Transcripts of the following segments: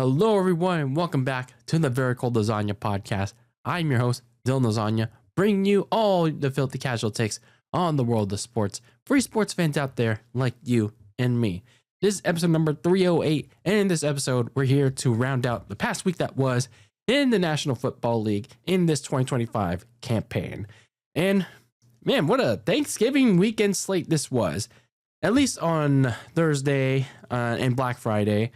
Hello, everyone, and welcome back to the Very Cold Lasagna Podcast. I'm your host, Dylan Lasagna, bringing you all the filthy casual takes on the world of sports. Free sports fans out there like you and me. This is episode number 308, and in this episode, we're here to round out the past week that was in the National Football League in this 2025 campaign. And man, what a Thanksgiving weekend slate this was. At least on Thursday and Black Friday.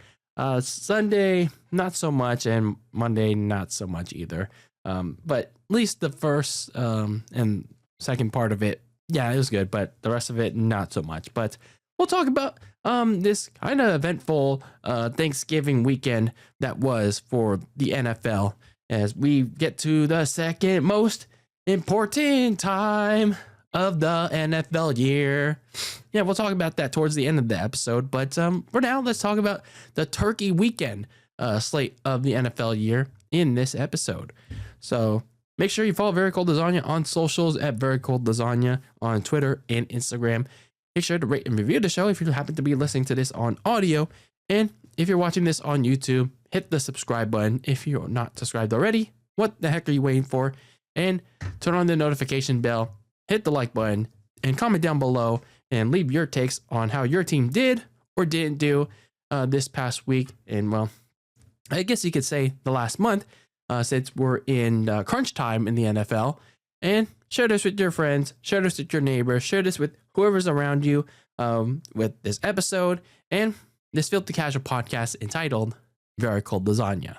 Sunday, not so much, and Monday, not so much either. But at least the first and second part of it, yeah, it was good, but the rest of it, not so much. But we'll talk about this kind of eventful Thanksgiving weekend that was for the NFL as we get to the second most important time of the NFL year. Yeah, we'll talk about that towards the end of the episode. But for now, let's talk about the turkey weekend slate of the NFL year in this episode. So make sure you follow Very Cold Lasagna on socials at Very Cold Lasagna on Twitter and Instagram. Make sure to rate and review the show if you happen to be listening to this on audio. And if you're watching this on YouTube, hit the subscribe button. If you're not subscribed already, what the heck are you waiting for? And turn on the notification bell. Hit the like button and comment down below and leave your takes on how your team did or didn't do this past week. And well, I guess you could say the last month since we're in crunch time in the NFL. And share this with your friends, share this with your neighbors, share this with whoever's around you with this episode and this filthy casual podcast entitled Very Cold Lasagna.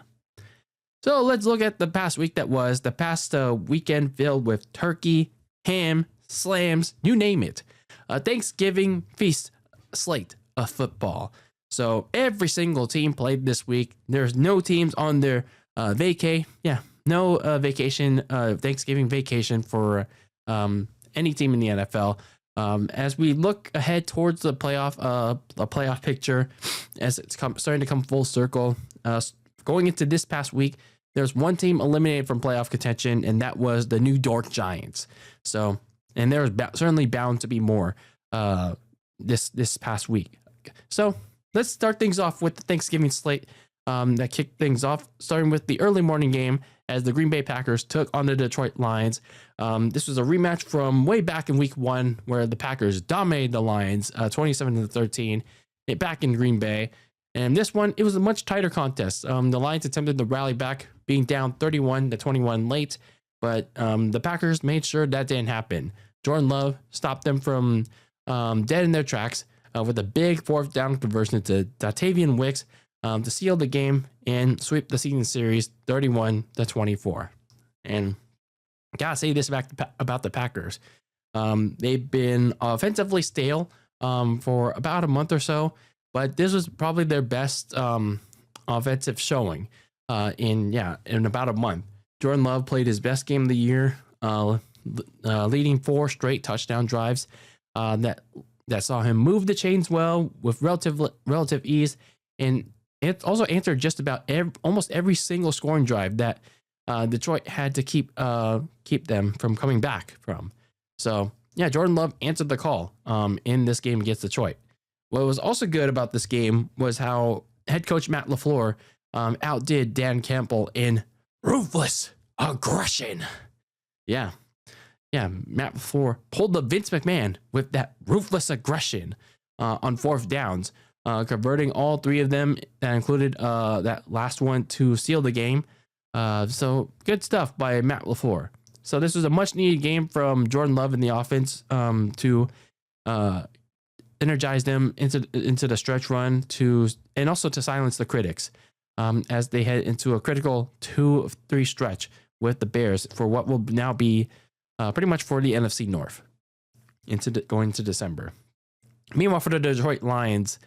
So let's look at the past week that was, the past weekend filled with turkey, ham, slams, you name it. A Thanksgiving feast slate of football. So every single team played this week. There's no teams on their vacay. Yeah, no vacation, Thanksgiving vacation for any team in the NFL. As we look ahead towards the playoff picture, as it's starting to come full circle, going into this past week, there's one team eliminated from playoff contention, and that was the New York Giants. So, and there was certainly bound to be more this past week. So let's start things off with the Thanksgiving slate that kicked things off, starting with the early morning game as the Green Bay Packers took on the Detroit Lions. This was a rematch from way back in week 1 where the Packers dominated the Lions 27-13 back in Green Bay. And this one, it was a much tighter contest. The Lions attempted to rally back, being down 31-21 late, but the Packers made sure that didn't happen. Jordan Love stopped them from dead in their tracks with a big fourth down conversion to Dontayvion Wicks to seal the game and sweep the season series 31-24. And gotta say this about the Packers. They've been offensively stale for about a month or so, but this was probably their best offensive showing in about a month. Jordan Love played his best game of the year, leading 4 straight touchdown drives that saw him move the chains well with relative ease, and it also answered just about almost every single scoring drive that Detroit had to keep them from coming back from. So yeah, Jordan Love answered the call in this game against Detroit. What was also good about this game was how head coach Matt LaFleur outdid Dan Campbell in ruthless aggression. Yeah, Matt LaFleur pulled the Vince McMahon with that ruthless aggression on fourth downs, converting all 3 of them. That included that last one to seal the game. So good stuff by Matt LaFleur. So this was a much needed game from Jordan Love in the offense to energize them into the stretch run and also to silence the critics as they head into a critical 2 of 3 stretch with the Bears for what will now be pretty much for the NFC North going into December. Meanwhile, for the Detroit Lions,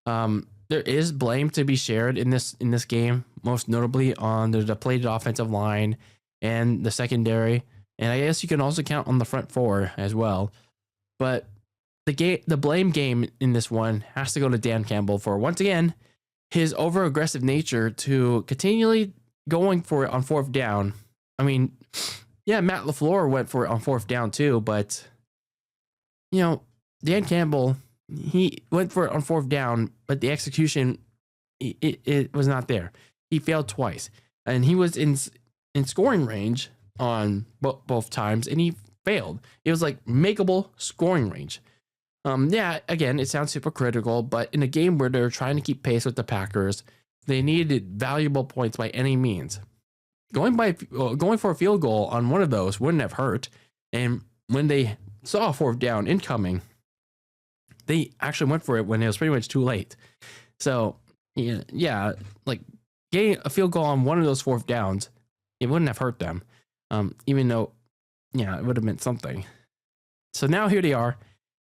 there is blame to be shared in this game, most notably on the depleted offensive line and the secondary, and I guess you can also count on the front 4 as well. But the blame game in this one has to go to Dan Campbell for, once again, his over-aggressive nature to continually going for it on fourth down. I mean, yeah, Matt LaFleur went for it on fourth down too, but, Dan Campbell, he went for it on fourth down, but the execution it was not there. He failed twice, and he was in scoring range on both times, and he failed. It was like makeable scoring range. Yeah, again, it sounds hypocritical, but in a game where they're trying to keep pace with the Packers, they needed valuable points by any means. Going for a field goal on one of those wouldn't have hurt. And when they saw a fourth down incoming, they actually went for it when it was pretty much too late. So yeah, like getting a field goal on one of those fourth downs, it wouldn't have hurt them. Even though, it would have meant something. So now here they are.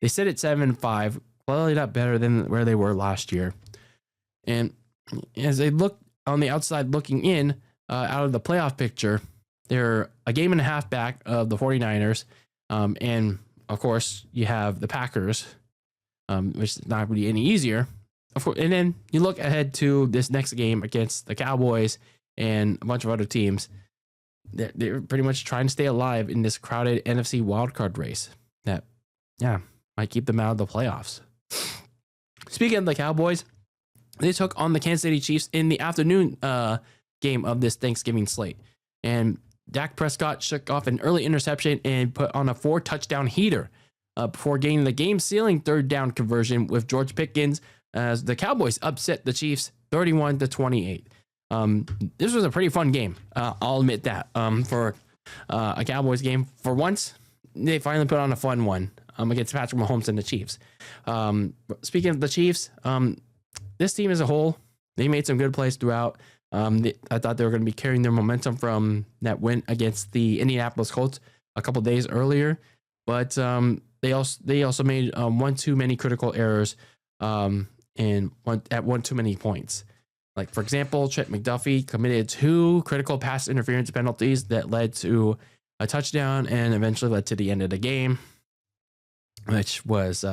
They sit at 7-5, quite a lot better than where they were last year. And as they look on the outside looking in, out of the playoff picture, they're a game and a half back of the 49ers. And of course, you have the Packers, which is not really any easier. Of course, and then you look ahead to this next game against the Cowboys and a bunch of other teams. They're pretty much trying to stay alive in this crowded NFC wildcard race that, might keep them out of the playoffs. Speaking of the Cowboys, they took on the Kansas City Chiefs in the afternoon game of this Thanksgiving slate. And Dak Prescott shook off an early interception and put on a 4-touchdown heater before getting the game-sealing third down conversion with George Pickens as the Cowboys upset the Chiefs 31-28. This was a pretty fun game. I'll admit that. For a Cowboys game, for once, they finally put on a fun one against Patrick Mahomes and the Chiefs. Speaking of the Chiefs, this team as a whole, they made some good plays throughout. I thought they were going to be carrying their momentum from that win against the Indianapolis Colts a couple days earlier, but they also made one too many critical errors and one too many points. Like, for example, Trent McDuffie committed 2 critical pass interference penalties that led to a touchdown and eventually led to the end of the game, which was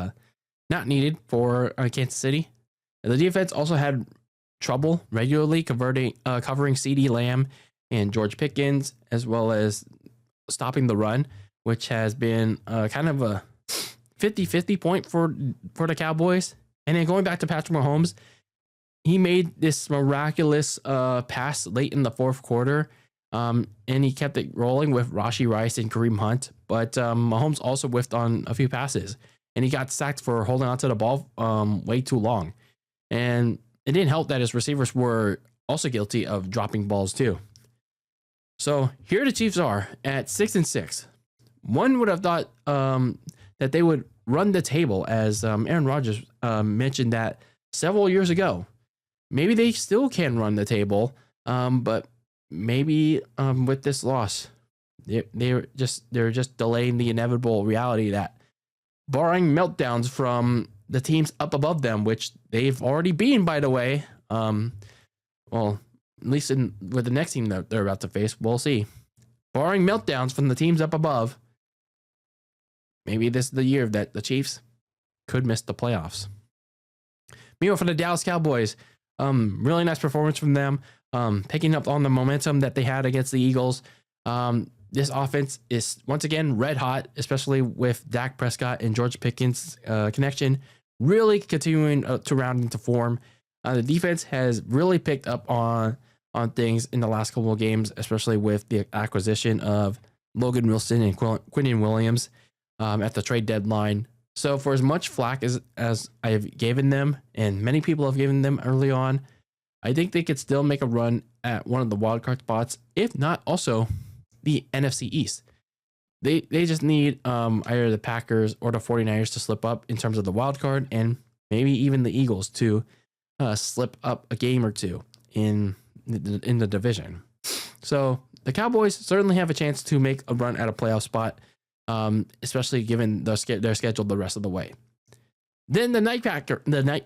not needed for Kansas City. The defense also had trouble regularly covering CeeDee Lamb and George Pickens, as well as stopping the run, which has been kind of a 50-50 point for the Cowboys. And then going back to Patrick Mahomes, he made this miraculous pass late in the fourth quarter, and he kept it rolling with Rashee Rice and Kareem Hunt. But Mahomes also whiffed on a few passes, and he got sacked for holding onto the ball way too long. And it didn't help that his receivers were also guilty of dropping balls too. So here the Chiefs are at 6-6. One would have thought that they would run the table, as Aaron Rodgers mentioned that several years ago. Maybe they still can run the table, but maybe with this loss, they're just delaying the inevitable reality that, barring meltdowns from the teams up above them, which they've already been, by the way. Well, at least with the next team that they're about to face, we'll see. Barring meltdowns from the teams up above, maybe this is the year that the Chiefs could miss the playoffs. Meanwhile, for the Dallas Cowboys, really nice performance from them, picking up on the momentum that they had against the Eagles. This offense is once again red hot, especially with Dak Prescott and George Pickens' connection really continuing to round into form. The defense has really picked up on things in the last couple of games, especially with the acquisition of Logan Wilson and Quinnen Williams at the trade deadline. So for as much flack as I've given them, and many people have given them early on, I think they could still make a run at one of the wildcard spots, if not also the NFC East. They just need either the Packers or the 49ers to slip up in terms of the wild card, and maybe even the Eagles to slip up a game or two in the division. So the Cowboys certainly have a chance to make a run at a playoff spot, especially given their schedule the rest of the way. Then the nightcapper, the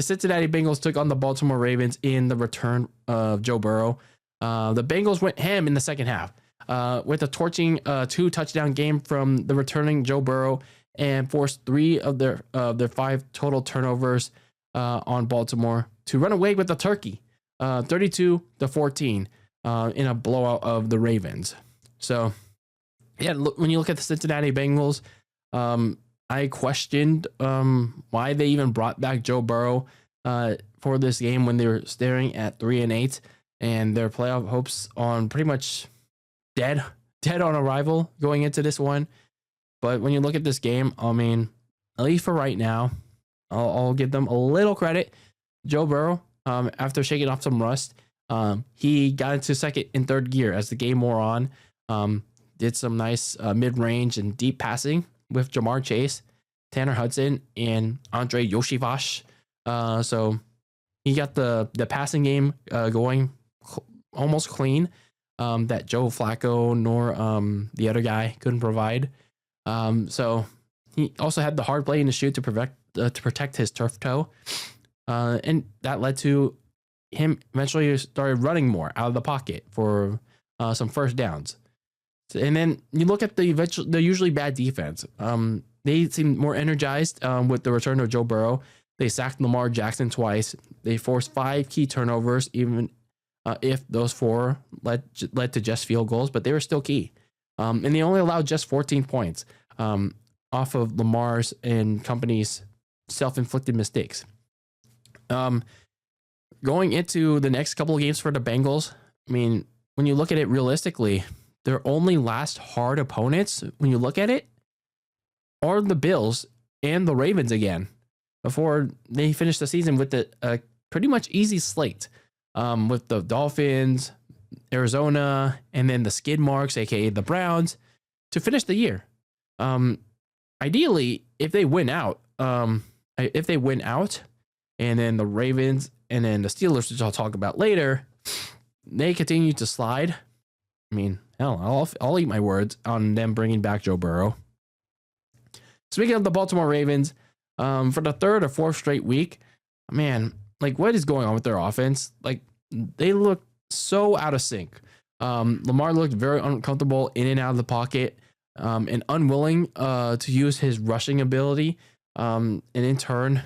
Cincinnati Bengals took on the Baltimore Ravens in the return of Joe Burrow. The Bengals went ham in the second half with a torching 2-touchdown game from the returning Joe Burrow, and forced 3 of their 5 total turnovers on Baltimore to run away with the turkey, 32-14 in a blowout of the Ravens. So, yeah, when you look at the Cincinnati Bengals, I questioned why they even brought back Joe Burrow for this game when they were staring at 3-8 and their playoff hopes on pretty much dead on arrival going into this one. But when you look at this game, I mean, at least for right now, I'll give them a little credit. Joe Burrow, after shaking off some rust, he got into second and third gear as the game wore on. Did some nice mid-range and deep passing with Jamar Chase, Tanner Hudson, and Andre Yoshivash. So he got the passing game going almost clean that Joe Flacco nor the other guy couldn't provide. So he also had the hard play in the shoot to protect his turf toe. And that led to him eventually started running more out of the pocket for some first downs. And then you look at the usually bad defense. They seemed more energized with the return of Joe Burrow. They sacked Lamar Jackson twice. They forced 5 key turnovers, even if those 4 led to just field goals, but they were still key. And they only allowed just 14 points off of Lamar's and company's self-inflicted mistakes. Going into the next couple of games for the Bengals, I mean, when you look at it realistically, their only last hard opponents, when you look at it, are the Bills and the Ravens again, before they finish the season with a pretty much easy slate with the Dolphins, Arizona, and then the skid marks, aka the Browns, to finish the year. Ideally, if they win out, and then the Ravens and then the Steelers, which I'll talk about later, they continue to slide. I mean, hell, I'll eat my words on them bringing back Joe Burrow. Speaking of the Baltimore Ravens, for the third or fourth straight week, man, like what is going on with their offense? Like they look so out of sync. Lamar looked very uncomfortable in and out of the pocket, and unwilling to use his rushing ability. And in turn,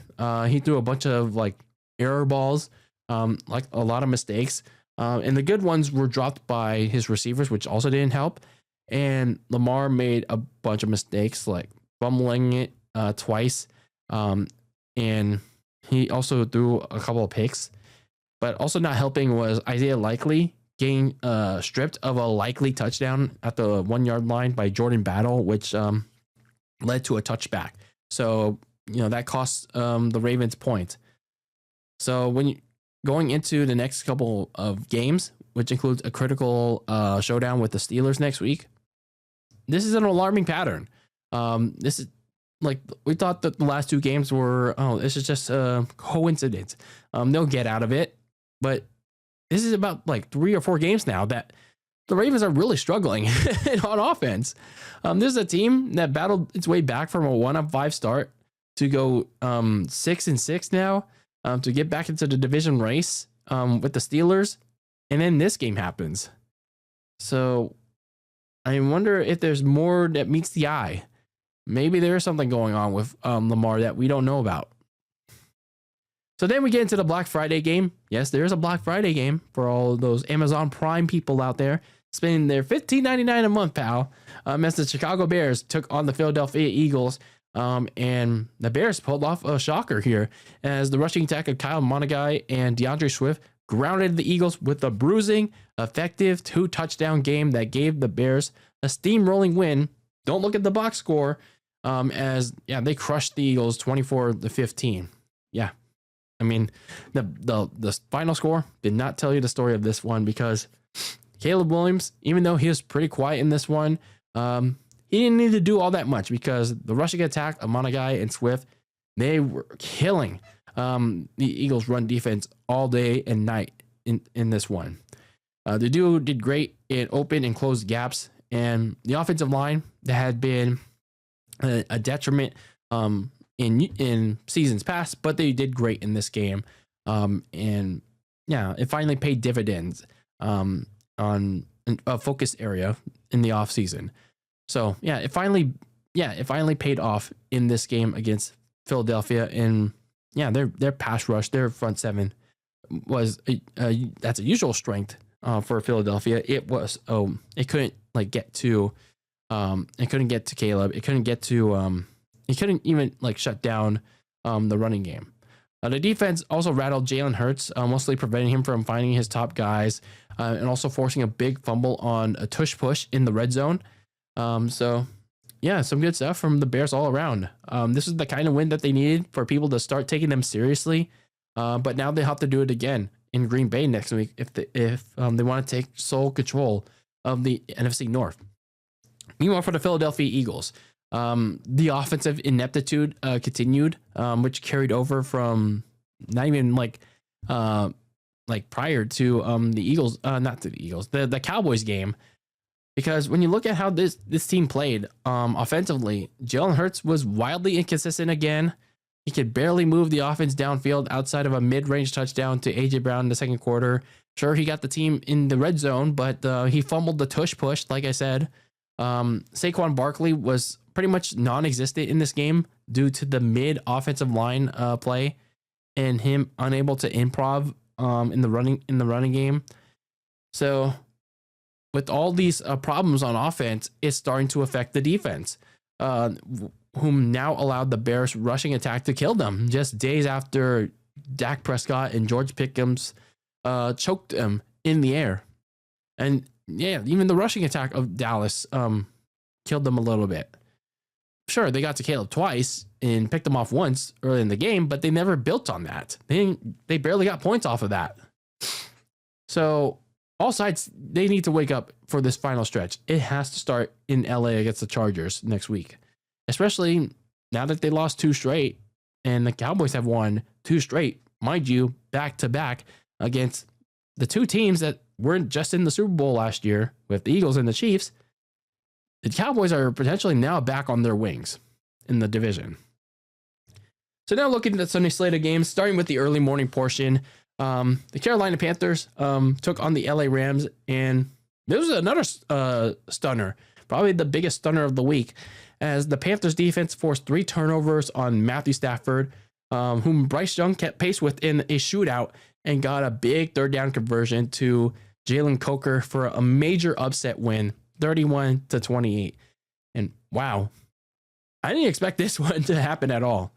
he threw a bunch of like error balls, like a lot of mistakes. And the good ones were dropped by his receivers, which also didn't help. And Lamar made a bunch of mistakes, like fumbling it twice. And he also threw a couple of picks. But also not helping was Isaiah Likely getting stripped of a likely touchdown at the 1 yard line by Jordan Battle, which led to a touchback. So, that cost the Ravens points. So when going into the next couple of games, which includes a critical showdown with the Steelers next week, this is an alarming pattern. This is like we thought that the last 2 games were, this is just a coincidence. They'll get out of it. But this is about like 3 or 4 games now that the Ravens are really struggling on offense. This is a team that battled its way back from a 1-5 start to go 6-6 now, to get back into the division race with the Steelers. And then this game happens. So I wonder if there's more that meets the eye. Maybe there is something going on with Lamar that we don't know about. So then we get into the Black Friday game. Yes, there is a Black Friday game for all those Amazon Prime people out there spending their $15.99 a month, pal. As the Chicago Bears took on the Philadelphia Eagles. And the Bears pulled off a shocker here as the rushing attack of Kyle Monaghan and DeAndre Swift grounded the Eagles with a bruising, effective 2-touchdown game that gave the Bears a steamrolling win. Don't look at the box score, they crushed the Eagles 24-15. Yeah. I mean, the final score did not tell you the story of this one because Caleb Williams, even though he was pretty quiet in this one, he didn't need to do all that much because the rushing attack of Monaghan and Swift, they were killing the Eagles' run defense all day and night in this one. The duo did great in open and closed gaps, and the offensive line that had been a detriment in seasons past, but they did great in this game. And yeah, it finally paid dividends on a focus area in the offseason. So yeah, it finally paid off in this game against Philadelphia. And yeah, their pass rush, their front seven was that's a usual strength for Philadelphia. It was it couldn't get to Caleb. It couldn't get to it couldn't even shut down the running game. The defense also rattled Jalen Hurts, mostly preventing him from finding his top guys and also forcing a big fumble on a tush push in the red zone. So, yeah, some good stuff from the Bears all around. This is the kind of win that they needed for people to start taking them seriously. But now they have to do it again in Green Bay next week if they want to take sole control of the NFC North. Meanwhile, for the Philadelphia Eagles, the offensive ineptitude continued, which carried over from not even like prior to the Eagles, not to the Eagles, the Cowboys game. Because when you look at how this team played offensively, Jalen Hurts was wildly inconsistent again. He could barely move the offense downfield outside of a mid-range touchdown to A.J. Brown in the second quarter. Sure, he got the team in the red zone, but he fumbled the tush push, like I said. Saquon Barkley was pretty much non-existent in this game due to the mid-offensive line play and him unable to improv in the running game. So with all these problems on offense, it's starting to affect the defense, whom now allowed the Bears rushing attack to kill them just days after Dak Prescott and George Pickens choked them in the air. And yeah, even the rushing attack of Dallas killed them a little bit. Sure, they got to Caleb twice and picked them off once early in the game, but they never built on that. They barely got points off of that. So all sides, they need to wake up for this final stretch. It has to start in LA against the Chargers next week, especially now that they lost 2 straight and the Cowboys have won 2 straight, mind you, back to back against the 2 teams that weren't just in the Super Bowl last year with the Eagles and the Chiefs. The Cowboys are potentially now back on their wings in the division. So now looking at the Sunday slate of games, starting with the early morning portion, the Carolina Panthers took on the LA Rams, and this was another stunner, probably the biggest stunner of the week, as the Panthers defense forced 3 turnovers on Matthew Stafford, whom Bryce Young kept pace with in a shootout and got a big 3rd down conversion to Jalen Coker for a major upset win, 31-28. And wow, I didn't expect this one to happen at all.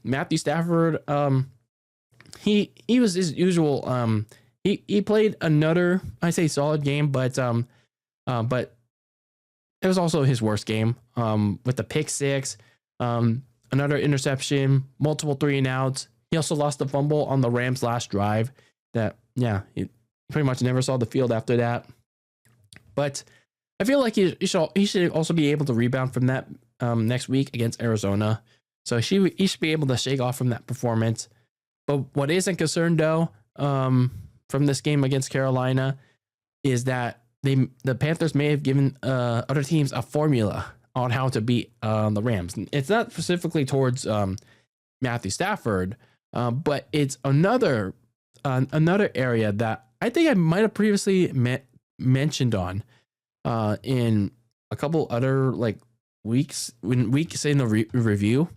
Matthew Stafford, he was his usual. He played another, I say, solid game, but it was also his worst game. With the pick 6, another interception, multiple 3-and-outs. He also lost the fumble on the Rams' last drive. He pretty much never saw the field after that. But I feel like he should also be able to rebound from that next week against Arizona. So he should be able to shake off from that performance. But what isn't concerned, though, from this game against Carolina is that the Panthers may have given other teams a formula on how to beat the Rams. It's not specifically towards Matthew Stafford, but it's another area that I think I might have previously mentioned on in a couple other weeks in the review.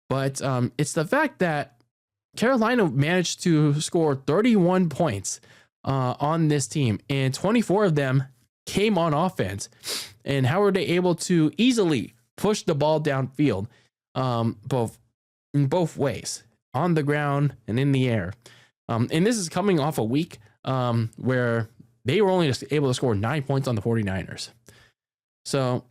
But it's the fact that Carolina managed to score 31 points on this team, and 24 of them came on offense. And how were they able to easily push the ball downfield, both ways, on the ground and in the air? And this is coming off a week where they were only just able to score 9 points on the 49ers. So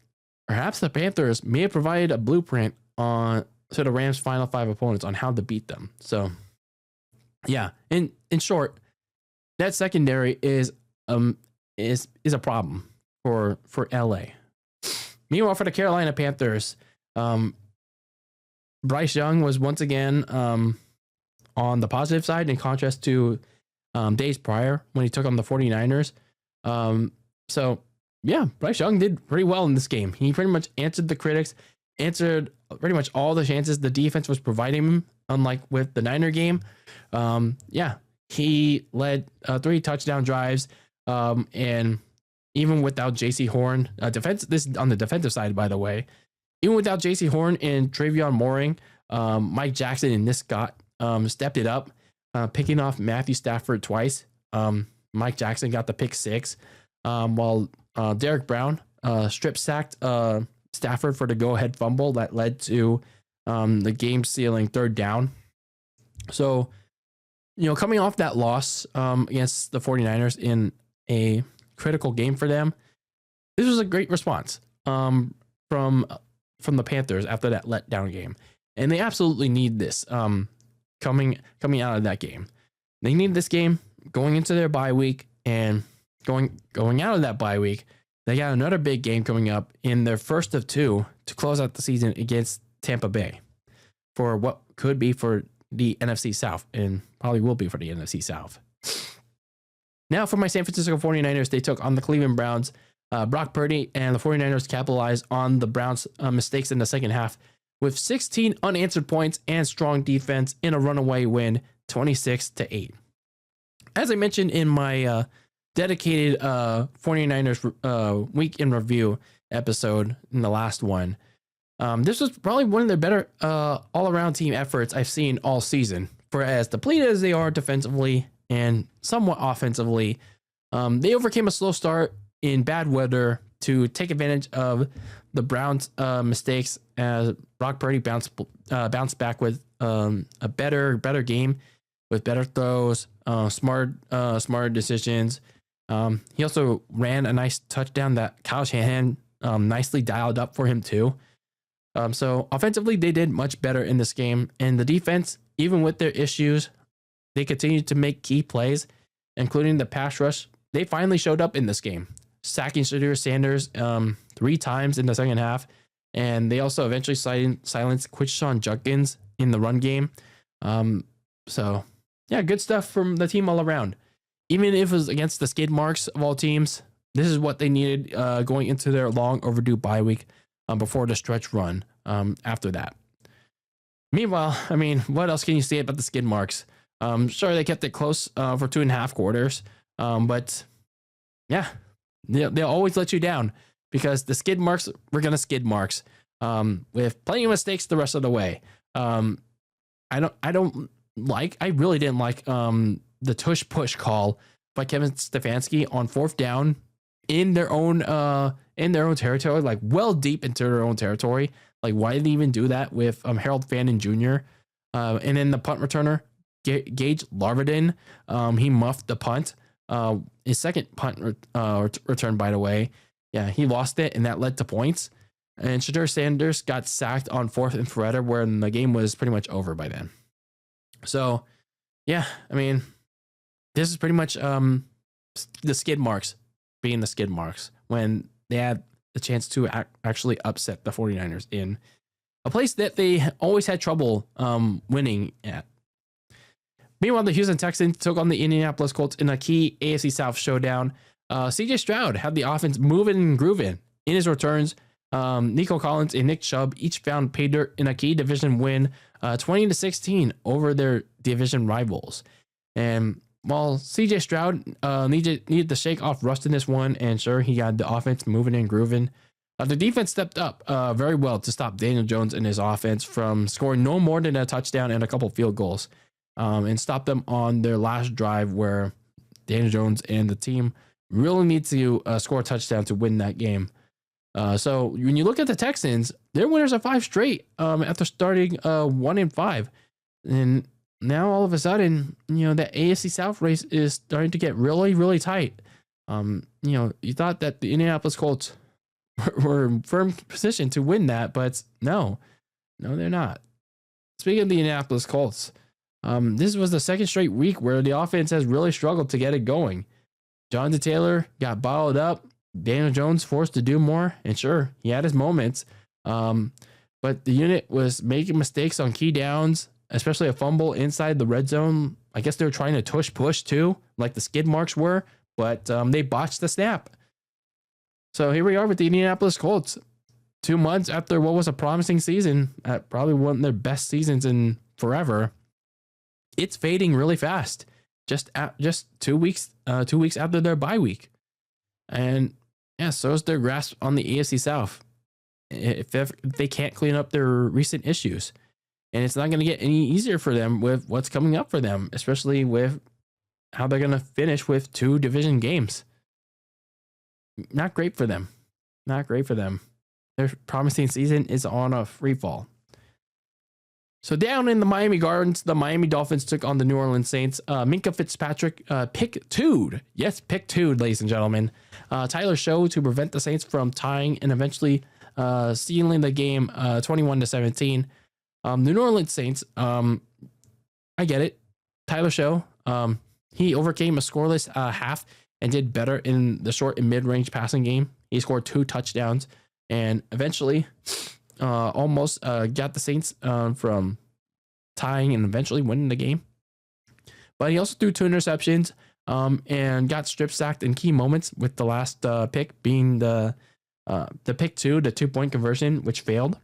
perhaps the Panthers may have provided a blueprint to the Rams' final 5 opponents on how to beat them. So, yeah, in short, that secondary is a problem for LA. Meanwhile, for the Carolina Panthers, Bryce Young was once again on the positive side in contrast to days prior when he took on the 49ers. So, yeah, Bryce Young did pretty well in this game. He pretty much answered the critics, answered pretty much all the chances the defense was providing him, unlike with the Niner game. He led 3 touchdown drives, and even without J.C. Horn, this is on the defensive side, by the way, even without J.C. Horn and Travion Mooring, Mike Jackson and Nick Scott stepped it up, picking off Matthew Stafford twice. Mike Jackson got the pick 6, while Derek Brown strip sacked Stafford for the go-ahead fumble that led to the game-sealing 3rd down. So, coming off that loss against the 49ers in a critical game for them, this was a great response from the Panthers after that letdown game. And they absolutely need this coming out of that game. They need this game going into their bye week, and going out of that bye week, they got another big game coming up in their first of two to close out the season against Tampa Bay for what could be for the NFC South, and probably will be for the NFC South. Now for my San Francisco 49ers, they took on the Cleveland Browns. Brock Purdy and the 49ers capitalized on the Browns' mistakes in the second half with 16 unanswered points and strong defense in a runaway win, 26-8. As I mentioned in my dedicated 49ers week in review episode in the last one, this was probably one of their better all-around team efforts I've seen all season. For as depleted as they are defensively and somewhat offensively, they overcame a slow start in bad weather to take advantage of the Browns' mistakes as Brock Purdy bounced back with a better game with better throws, smarter decisions. He also ran a nice touchdown that Kyle Shanahan nicely dialed up for him too. So offensively, they did much better in this game, and the defense, even with their issues, they continued to make key plays, including the pass rush. They finally showed up in this game, sacking Shedeur Sanders 3 times in the second half, and they also eventually silenced Quinshon Judkins in the run game. So yeah, good stuff from the team all around. Even if it was against the skid marks of all teams, this is what they needed going into their long overdue bye week before the stretch run after that. Meanwhile, I mean, what else can you say about the skid marks? Sure, they kept it close for 2.5 quarters, but yeah, they'll always let you down because the skid marks were going to skid marks with plenty of mistakes the rest of the way. I really didn't like the tush push call by Kevin Stefanski on 4th down in their own territory, like well deep into their own territory. Like, why did they even do that with Harold Fannin Jr.? And then the punt returner, Gage Larvadin, he muffed the punt. His second punt return, by the way. Yeah, he lost it, and that led to points. And Shedeur Sanders got sacked on 4th and forever, where the game was pretty much over by then. So, yeah, I mean, this is pretty much the skid marks being the skid marks when they had the chance to actually upset the 49ers in a place that they always had trouble winning at. Meanwhile, the Houston Texans took on the Indianapolis Colts in a key AFC South showdown. CJ Stroud had the offense moving and grooving in his returns. Nico Collins and Nick Chubb each found pay dirt in a key division win, 20-16 over their division rivals. And while CJ Stroud needed to shake off rust in this one, and sure, he got the offense moving and grooving, the defense stepped up very well to stop Daniel Jones and his offense from scoring no more than a touchdown and a couple field goals, and stop them on their last drive where Daniel Jones and the team really need to score a touchdown to win that game. So when you look at the Texans, they're winners of 5 straight after starting 1-5. And now all of a sudden, the AFC South race is starting to get really, really tight. You thought that the Indianapolis Colts were in firm position to win that, but no, they're not. Speaking of the Indianapolis Colts, this was the second straight week where the offense has really struggled to get it going. Jonathan Taylor got bottled up. Daniel Jones forced to do more, and sure, he had his moments. But the unit was making mistakes on key downs, especially a fumble inside the red zone. I guess they were trying to tush push too, like the skid marks were, but they botched the snap. So here we are with the Indianapolis Colts, 2 months after what was a promising season, at probably one of their best seasons in forever. It's fading really fast. Just 2 weeks, 2 weeks after their bye week, and yeah, so is their grasp on the AFC South. If they can't clean up their recent issues, and it's not going to get any easier for them with what's coming up for them, especially with how they're going to finish with 2 division games. Not great for them. Not great for them. Their promising season is on a free fall. So down in the Miami Gardens, the Miami Dolphins took on the New Orleans Saints. Minkah Fitzpatrick pick two'd. Yes, pick two'd, ladies and gentlemen. Tyler Show to prevent the Saints from tying and eventually sealing the game 21-17. The New Orleans Saints, I get it. Tyler Show, he overcame a scoreless half and did better in the short and mid-range passing game. He scored 2 touchdowns and eventually almost got the Saints from tying and eventually winning the game. But he also threw 2 interceptions and got strip sacked in key moments, with the last pick being the pick 2, the 2-point conversion, which failed.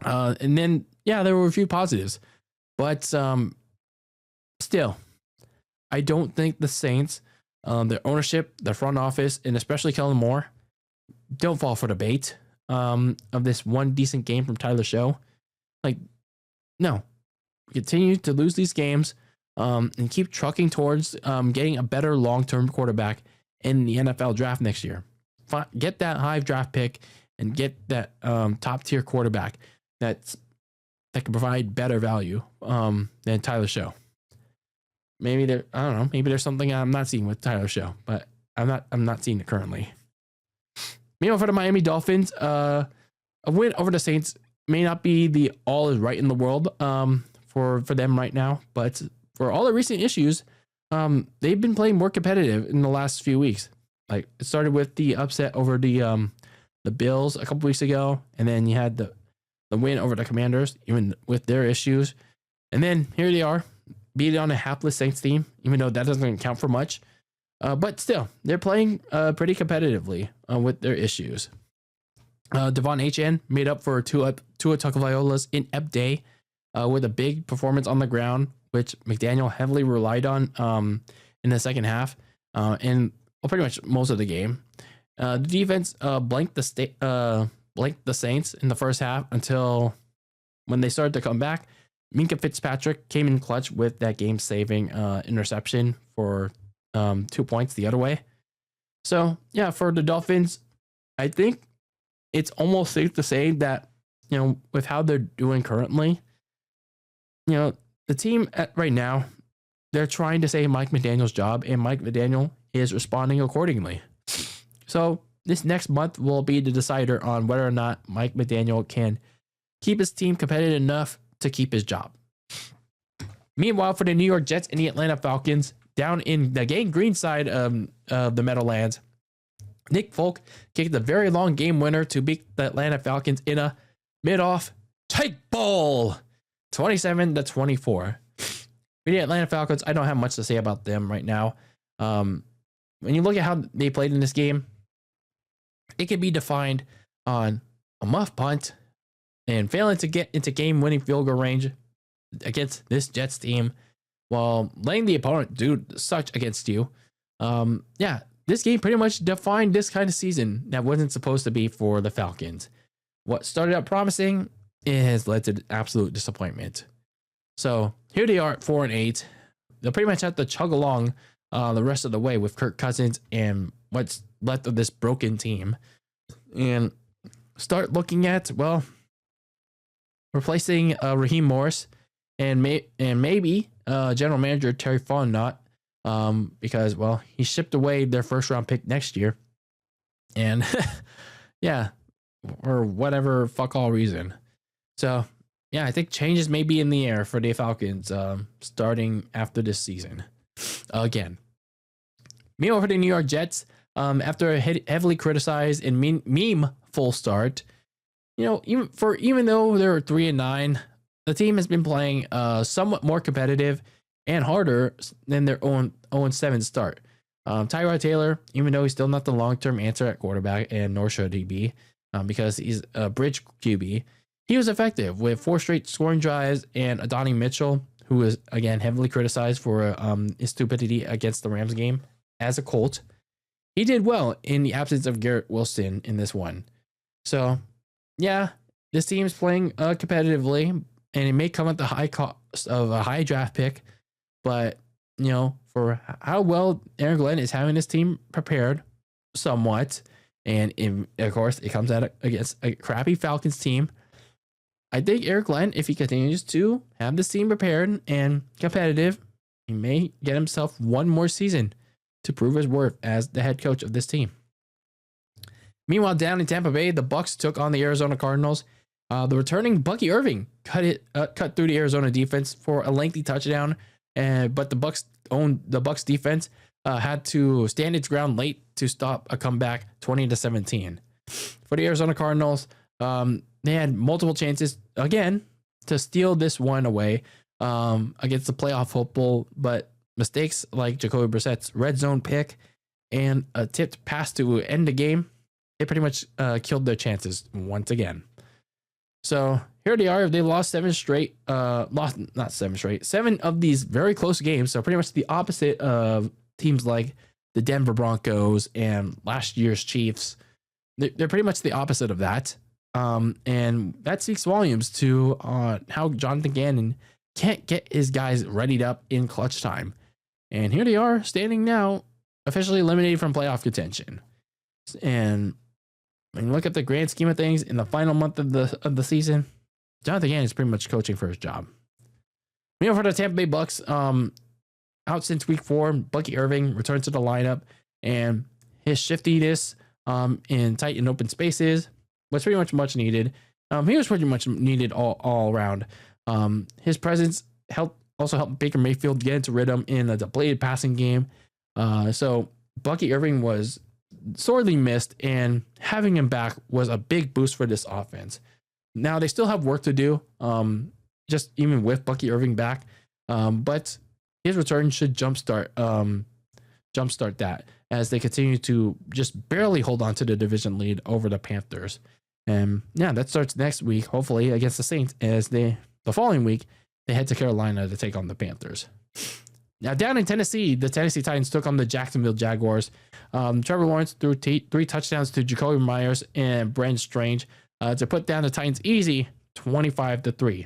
And then, there were a few positives. But still, I don't think the Saints, their ownership, their front office, and especially Kellen Moore, don't fall for the bait of this one decent game from Tyler Show. Like, no. Continue to lose these games and keep trucking towards getting a better long-term quarterback in the NFL draft next year. Get that high draft pick and get that top-tier quarterback that can provide better value than Tyler Show. Maybe I don't know. Maybe there's something I'm not seeing with Tyler Show, but I'm not seeing it currently. Meanwhile, for the Miami Dolphins, a win over the Saints may not be the all is right in the world for them right now, but for all the recent issues, they've been playing more competitive in the last few weeks. Like, it started with the upset over the Bills a couple weeks ago, and then you had the win over the Commanders, even with their issues. And then here they are, beat on a hapless Saints team, even though that doesn't count for much. But still, they're playing pretty competitively with their issues. Devon Achane made up for Tua Tagovailoa's inept day with a big performance on the ground, which McDaniel heavily relied on in the second half and pretty much most of the game. The defense blanked the Saints in the first half until when they started to come back. Minkah Fitzpatrick came in clutch with that game-saving interception for 2 points the other way. So, for the Dolphins, I think it's almost safe to say that, with how they're doing currently, the team right now, they're trying to save Mike McDaniel's job, and Mike McDaniel is responding accordingly. So this next month will be the decider on whether or not Mike McDaniel can keep his team competitive enough to keep his job. Meanwhile, for the New York Jets and the Atlanta Falcons, down in the gangrene side of the Meadowlands, Nick Folk kicked a very long game winner to beat the Atlanta Falcons in a mid-off take ball, 27-24. For the Atlanta Falcons, I don't have much to say about them right now. When you look at how they played in this game, it can be defined on a muff punt and failing to get into game-winning field goal range against this Jets team while letting the opponent do such against you. This game pretty much defined this kind of season that wasn't supposed to be for the Falcons. What started out promising, it has led to absolute disappointment. So here they are at 4-8. They'll pretty much have to chug along the rest of the way with Kirk Cousins and what's left of this broken team, and start looking at, replacing Raheem Morris and maybe general manager Terry Fontenot, because he shipped away their first round pick next year, and or whatever fuck all reason. So I think changes may be in the air for the Falcons starting after this season again. Meanwhile, for the New York Jets, after a heavily criticized and meme full start, even though they're 3-9, the team has been playing somewhat more competitive and harder than their own 0-7 start. Tyrod Taylor, even though he's still not the long-term answer at quarterback, and nor should he be, because he's a bridge QB, he was effective with 4 straight scoring drives, and Adonai Mitchell, who was again heavily criticized for his stupidity against the Rams game as a Colt, he did well in the absence of Garrett Wilson in this one. So, this team is playing competitively, and it may come at the high cost of a high draft pick, but, for how well Aaron Glenn is having his team prepared somewhat, and of course, it comes out against a crappy Falcons team, I think Eric Glenn, if he continues to have this team prepared and competitive, he may get himself one more season to prove his worth as the head coach of this team. Meanwhile, down in Tampa Bay, the Bucs took on the Arizona Cardinals. The returning Bucky Irving cut through the Arizona defense for a lengthy touchdown, but the Bucs defense had to stand its ground late to stop a comeback 20-17. For the Arizona Cardinals, they had multiple chances again to steal this one away against the playoff hopeful, but mistakes like Jacoby Brissett's red zone pick and a tipped pass to end the game, it pretty much killed their chances once again. So here they are. They lost 7 of these very close games. So pretty much the opposite of teams like the Denver Broncos and last year's Chiefs. They're pretty much the opposite of that. And that speaks volumes to how Jonathan Gannon can't get his guys readied up in clutch time. And here they are standing now, officially eliminated from playoff contention. And when you look at the grand scheme of things in the final month of the season, Jonathan Gannon is pretty much coaching for his job. Meanwhile, for the Tampa Bay Bucs, out since week 4, Bucky Irving returns to the lineup, and his shiftiness in tight and open spaces was pretty much needed. He was pretty much needed all around. His presence also helped Baker Mayfield get into rhythm in a depleted passing game. So Bucky Irving was sorely missed, and having him back was a big boost for this offense. Now they still have work to do, just even with Bucky Irving back, but his return should jumpstart that as they continue to just barely hold on to the division lead over the Panthers. And yeah, that starts next week, hopefully against the Saints, as the following week they head to Carolina to take on the Panthers. Now down in Tennessee, the Tennessee Titans took on the Jacksonville Jaguars. Trevor Lawrence threw 3 touchdowns to Jacoby Myers and Brandon Strange to put down the Titans easy 25-3.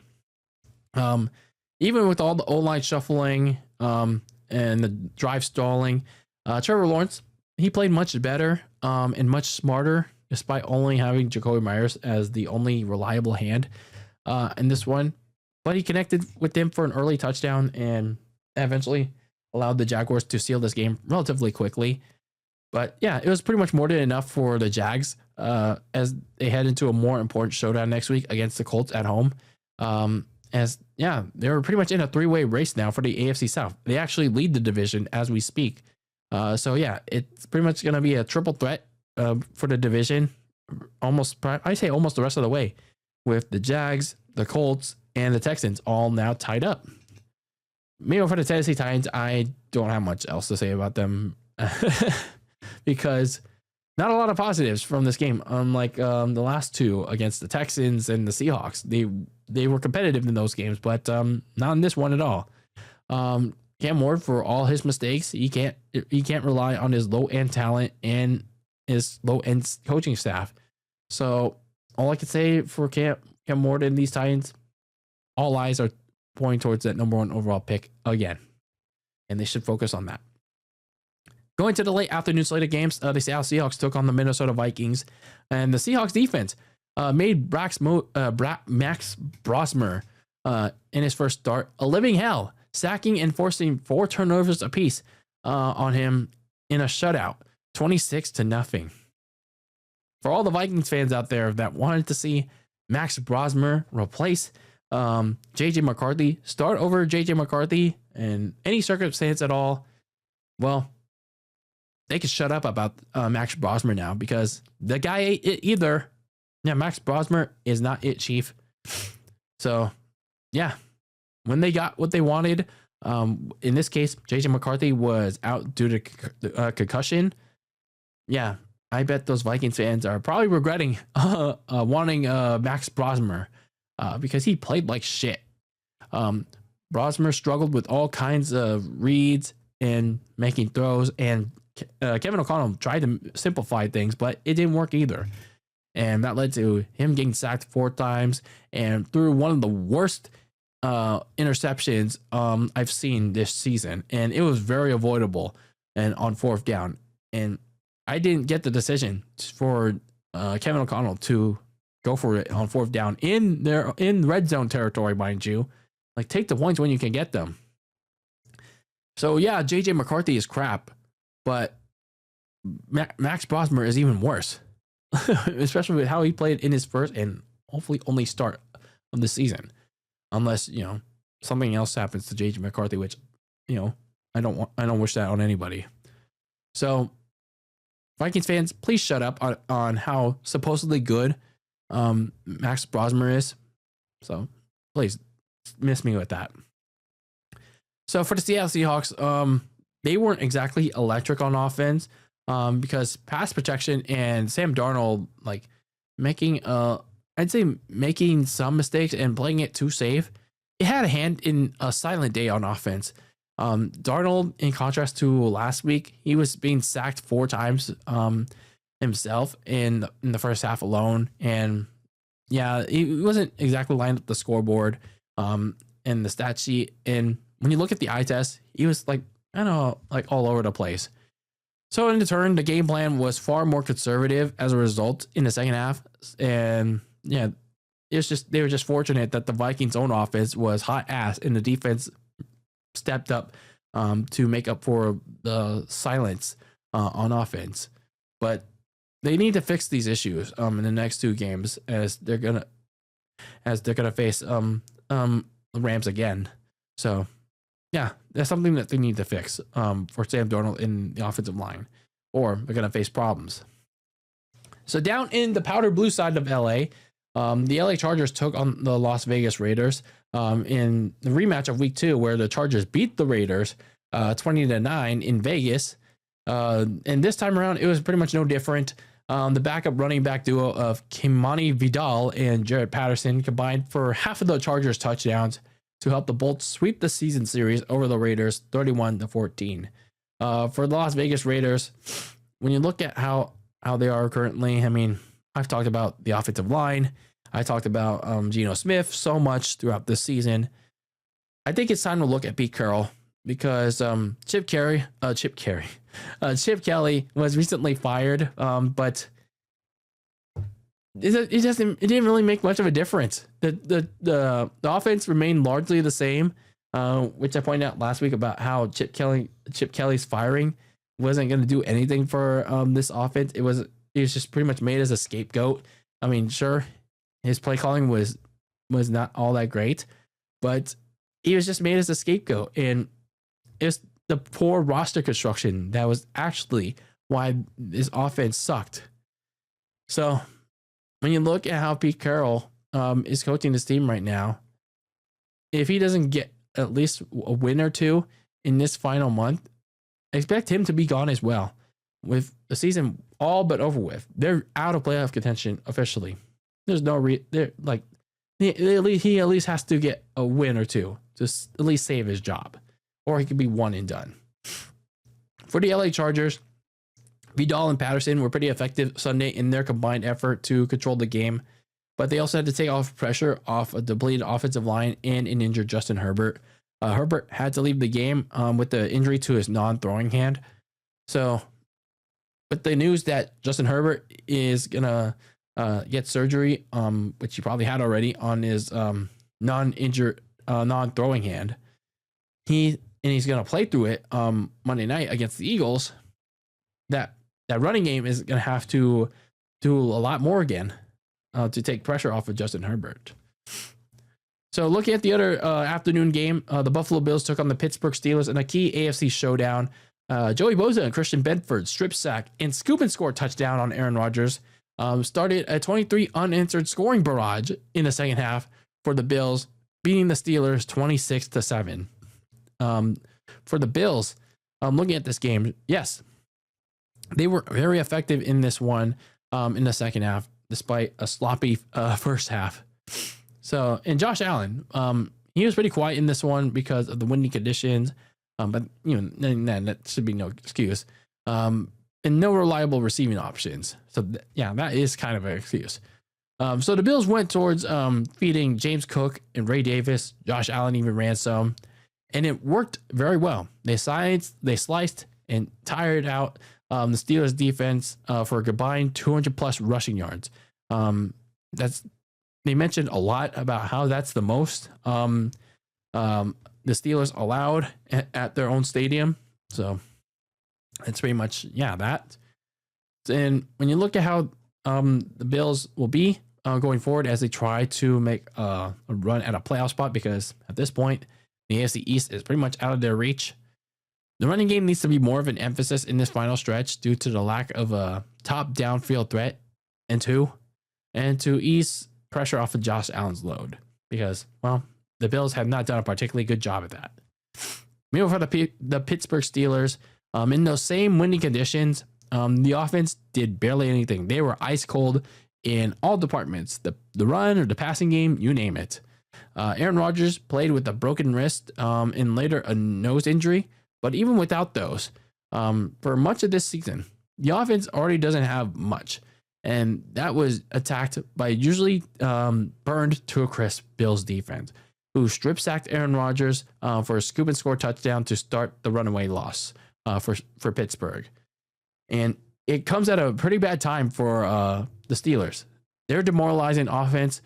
Even with all the O-line shuffling and the drive stalling, Trevor Lawrence, he played much better and much smarter, despite only having Jacoby Myers as the only reliable hand in this one. But he connected with him for an early touchdown and eventually allowed the Jaguars to seal this game relatively quickly. But yeah, it was pretty much more than enough for the Jags as they head into a more important showdown next week against the Colts at home. They're pretty much in a 3-way race now for the AFC South. They actually lead the division as we speak. So yeah, it's pretty much going to be a triple threat for the division. Almost the rest of the way, with the Jags, the Colts, and the Texans all now tied up. Meanwhile, for the Tennessee Titans, I don't have much else to say about them because not a lot of positives from this game. Unlike the last 2 against the Texans and the Seahawks, they were competitive in those games, but not in this one at all. Cam Ward, for all his mistakes, he can't rely on his low end talent and his low end coaching staff. So all I can say for Cam Ward and these Titans, all eyes are pointing towards that number 1 overall pick again, and they should focus on that. Going to the late afternoon slate of games, the Seattle Seahawks took on the Minnesota Vikings, and the Seahawks defense made Max Brosmer in his first start a living hell, sacking and forcing 4 turnovers apiece on him in a shutout, 26-0. For all the Vikings fans out there that wanted to see Max Brosmer replace JJ McCarthy, start over JJ McCarthy in any circumstance at all, well, they can shut up about Max Brosmer now, because the guy ain't it either. Yeah, Max Brosmer is not it, chief. So, yeah, when they got what they wanted, in this case, JJ McCarthy was out due to concussion. Yeah, I bet those Vikings fans are probably regretting wanting Max Brosmer because he played like shit. Brosmer struggled with all kinds of reads and making throws, and Kevin O'Connell tried to simplify things, but it didn't work either. And that led to him getting sacked 4 times and threw one of the worst interceptions I've seen this season. And it was very avoidable and on 4th down. And I didn't get the decision for Kevin O'Connell to go for it on fourth down in red zone territory, mind you. Like, take the points when you can get them. So yeah, JJ McCarthy is crap, but Max Brosmer is even worse, especially with how he played in his first and hopefully only start of the season, unless something else happens to JJ McCarthy, which I don't wish that on anybody. So Vikings fans, please shut up on how supposedly good Max Brosmer is. So please miss me with that. So for the Seattle Seahawks, they weren't exactly electric on offense because pass protection and Sam Darnold making some mistakes and playing it too safe. It had a hand in a silent day on offense. Darnold, in contrast to last week, he was being sacked 4 times himself in the first half alone, and yeah, he wasn't exactly lined up the scoreboard and the stat sheet. And when you look at the eye test, he was all over the place. So in turn, the game plan was far more conservative as a result in the second half. And yeah, they were just fortunate that the Vikings' own offense was hot ass and the defense stepped up to make up for the silence on offense. But they need to fix these issues in the next 2 games as they're gonna face the Rams again. So yeah, that's something that they need to fix for Sam Darnold in the offensive line, or they're going to face problems. So down in the powder blue side of LA, the LA Chargers took on the Las Vegas Raiders in the rematch of week 2, where the Chargers beat the Raiders 20-9 in Vegas. And this time around, it was pretty much no different. The backup running back duo of Kimani Vidal and Jared Patterson combined for half of the Chargers touchdowns to help the Bolts sweep the season series over the Raiders 31-14. For the Las Vegas Raiders, when you look at how they are currently, I mean, I've talked about the offensive line. I talked about Geno Smith so much throughout this season. I think it's time to look at Pete Carroll because Chip Kelly was recently fired, but it didn't really make much of a difference. The offense remained largely the same, which I pointed out last week about how Chip Kelly's firing wasn't going to do anything for this offense. It was just pretty much made as a scapegoat. I mean, sure, his play calling was not all that great, but he was just made as a scapegoat, and it's the poor roster construction that was actually why this offense sucked. So when you look at how Pete Carroll is coaching this team right now, if he doesn't get at least a win or 2 in this final month, expect him to be gone as well. With the season all but over with, they're out of playoff contention officially. There's no he at least has to get a win or 2 to at least save his job, or he could be one and done. For the LA Chargers, Vidal and Patterson were pretty effective Sunday in their combined effort to control the game, but they also had to take off pressure off a depleted offensive line and an injured Justin Herbert. Herbert had to leave the game with the injury to his non-throwing hand. So, with the news that Justin Herbert is gonna get surgery, which he probably had already on his non-throwing hand, he's gonna play through it Monday night against the Eagles. That running game is gonna have to do a lot more again to take pressure off of Justin Herbert. So looking at the other afternoon game, the Buffalo Bills took on the Pittsburgh Steelers in a key AFC showdown. Joey Bosa and Christian Benford strip sack and scoop and score touchdown on Aaron Rodgers. Started a 23 unanswered scoring barrage in the second half for the Bills, beating the Steelers 26-7. For the Bills, looking at this game, yes, they were very effective in this one in the second half, despite a sloppy first half. So, and Josh Allen, he was pretty quiet in this one because of the windy conditions, but that should be no excuse. And no reliable receiving options. So that is kind of an excuse. So the Bills went towards feeding James Cook and Ray Davis. Josh Allen even ran some, and it worked very well. They sliced and tired out the Steelers defense for a combined 200 plus rushing yards. they mentioned a lot about how that's the most the Steelers allowed at their own stadium. So it's pretty much, that. And when you look at how the Bills will be going forward as they try to make a run at a playoff spot, because at this point, the AFC East is pretty much out of their reach. The running game needs to be more of an emphasis in this final stretch due to the lack of a top downfield threat, and to ease pressure off of Josh Allen's load, because, well, the Bills have not done a particularly good job at that. Meanwhile, for the Pittsburgh Steelers, in those same windy conditions, the offense did barely anything. They were ice cold in all departments, the run or the passing game, you name it. Aaron Rodgers played with a broken wrist and later a nose injury, but even without those, for much of this season, the offense already doesn't have much. And that was attacked by usually burned to a crisp Bills defense, who strip sacked Aaron Rodgers for a scoop and score touchdown to start the runaway loss for Pittsburgh. And it comes at a pretty bad time for the Steelers. Their demoralizing offense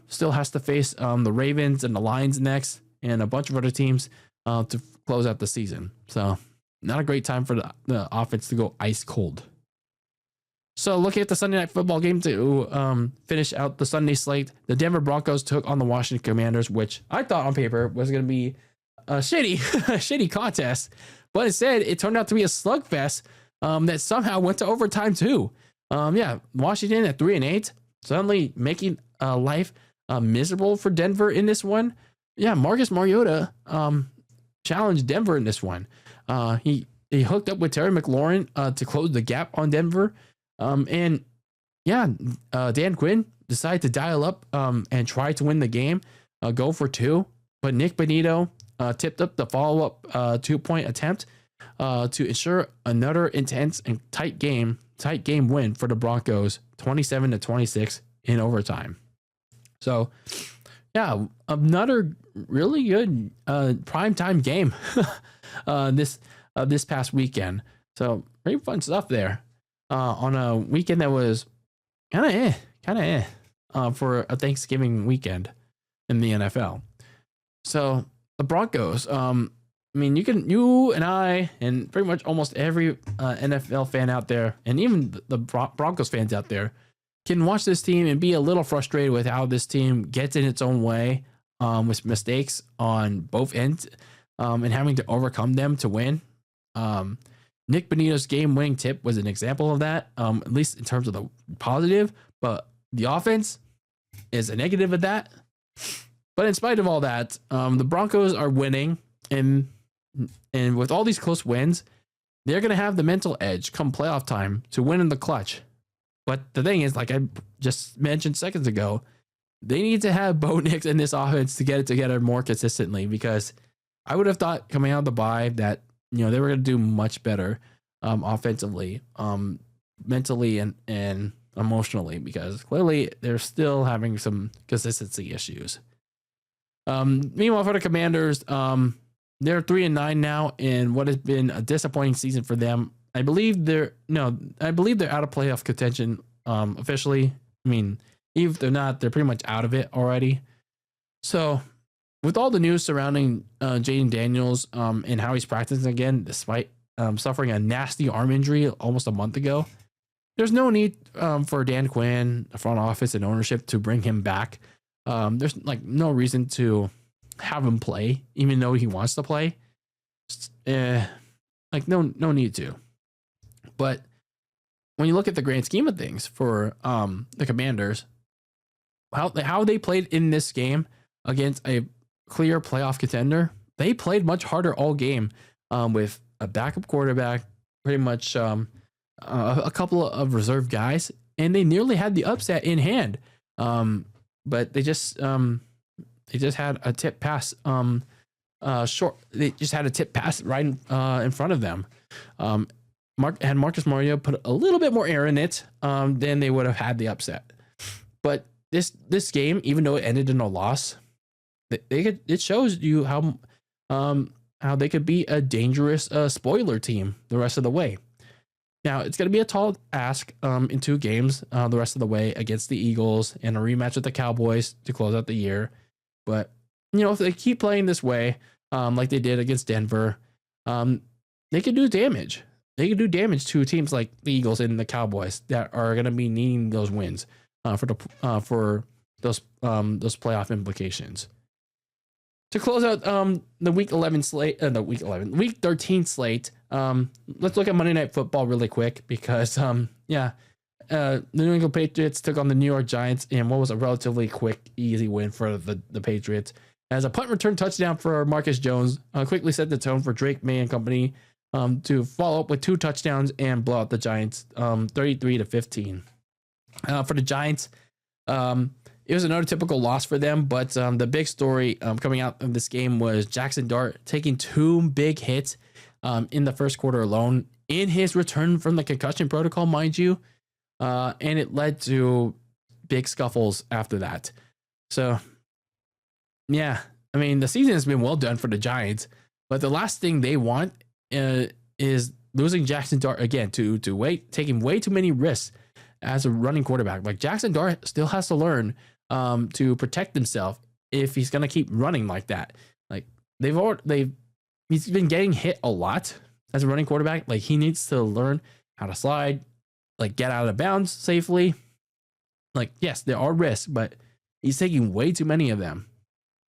still has to face the Ravens and the Lions next, and a bunch of other teams to close out the season. So not a great time for the offense to go ice cold. So looking at the Sunday Night Football game to finish out the Sunday slate, the Denver Broncos took on the Washington Commanders, which I thought on paper was going to be a shitty contest, but instead it turned out to be a slugfest that somehow went to overtime too. Washington at 3-8, suddenly making life miserable for Denver in this one. Yeah, Marcus Mariota challenged Denver in this one. He hooked up with Terry McLaurin to close the gap on Denver. Dan Quinn decided to dial up and try to win the game, go for two, but Nick Bonito tipped up the follow-up 2-point attempt to ensure another intense and tight game win for the Broncos, 27-26 in overtime. So, another really good primetime game this past weekend. So pretty fun stuff there. On a weekend that was kind of for a Thanksgiving weekend in the NFL. So the Broncos, you and I and pretty much almost every NFL fan out there, and even the Broncos fans out there, can watch this team and be a little frustrated with how this team gets in its own way with mistakes on both ends and having to overcome them to win. Nick Bonito's game-winning tip was an example of that, at least in terms of the positive, but the offense is a negative of that. But in spite of all that, the Broncos are winning, and with all these close wins, they're going to have the mental edge come playoff time to win in the clutch. But the thing is, like I just mentioned seconds ago, they need to have Bo Nix in this offense to get it together more consistently, because I would have thought coming out of the bye that they were going to do much better offensively, mentally, and emotionally, because clearly they're still having some consistency issues. Meanwhile, for the Commanders, they're 3-9 now in what has been a disappointing season for them. I believe they're out of playoff contention officially. I mean, even if they're not, they're pretty much out of it already. So, with all the news surrounding Jaden Daniels and how he's practicing again, despite suffering a nasty arm injury almost a month ago, there's no need for Dan Quinn, the front office, and ownership to bring him back. There's no reason to have him play, even though he wants to play. No need to. But when you look at the grand scheme of things for the Commanders, how they played in this game against a clear playoff contender, they played much harder all game with a backup quarterback, pretty much a couple of reserve guys, and they nearly had the upset in hand. But they just had a tip pass short. They just had a tip pass right in front of them. Had Marcus Mariota put a little bit more air in it, then they would have had the upset. But this game, even though it ended in a loss, it shows you how they could be a dangerous spoiler team the rest of the way. Now, it's going to be a tall ask in 2 games the rest of the way against the Eagles and a rematch with the Cowboys to close out the year. But, if they keep playing this way, like they did against Denver, they could do damage. They could do damage to teams like the Eagles and the Cowboys that are going to be needing those wins for those playoff implications. To close out the week 13 slate, let's look at Monday Night Football really quick because the New England Patriots took on the New York Giants in what was a relatively quick, easy win for the Patriots. As a punt return touchdown for Marcus Jones quickly set the tone for Drake May and company to follow up with 2 touchdowns and blow out the Giants 33-15. For the Giants, it was another typical loss for them, but the big story coming out of this game was Jackson Dart taking 2 big hits in the first quarter alone in his return from the concussion protocol, mind you, and it led to big scuffles after that. So, yeah, I mean, the season has been well done for the Giants, but the last thing they want is losing Jackson Dart again to taking way too many risks as a running quarterback. Like, Jackson Dart still has to learn to protect himself if he's gonna keep running like that. Like, he's been getting hit a lot as a running quarterback. Like, he needs to learn how to slide, like, get out of bounds safely. Like, yes, there are risks, but he's taking way too many of them.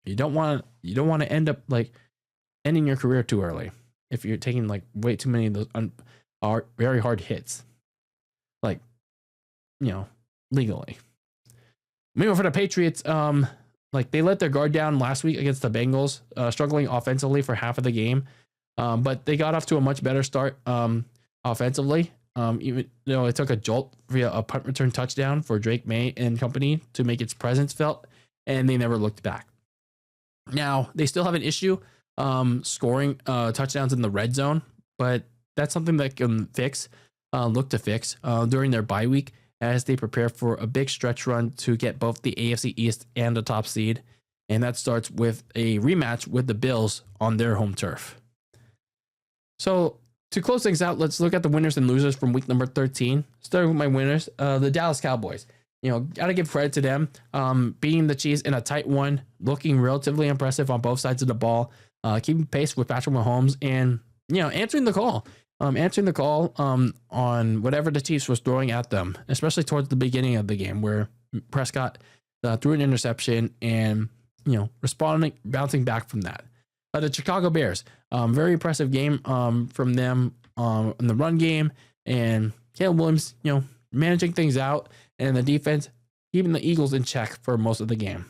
You don't want to end up like ending your career too early if you're taking like way too many of those very hard hits, like, legally. Meanwhile, for the Patriots, like, they let their guard down last week against the Bengals, struggling offensively for half of the game, but they got off to a much better start offensively. Even though it took a jolt via a punt return touchdown for Drake May and company to make its presence felt, and they never looked back. Now, they still have an issue scoring touchdowns in the red zone, but that's something that can look to fix during their bye week as they prepare for a big stretch run to get both the AFC East and the top seed. And that starts with a rematch with the Bills on their home turf. So to close things out, let's look at the winners and losers from week number 13. Starting with my winners, the Dallas Cowboys. Got to give credit to them. Beating the Chiefs in a tight one, looking relatively impressive on both sides of the ball, keeping pace with Patrick Mahomes, and answering the call. On whatever the Chiefs was throwing at them, especially towards the beginning of the game where Prescott threw an interception and, bouncing back from that. The Chicago Bears, very impressive game from them in the run game, and Caleb Williams, managing things out, and the defense keeping the Eagles in check for most of the game.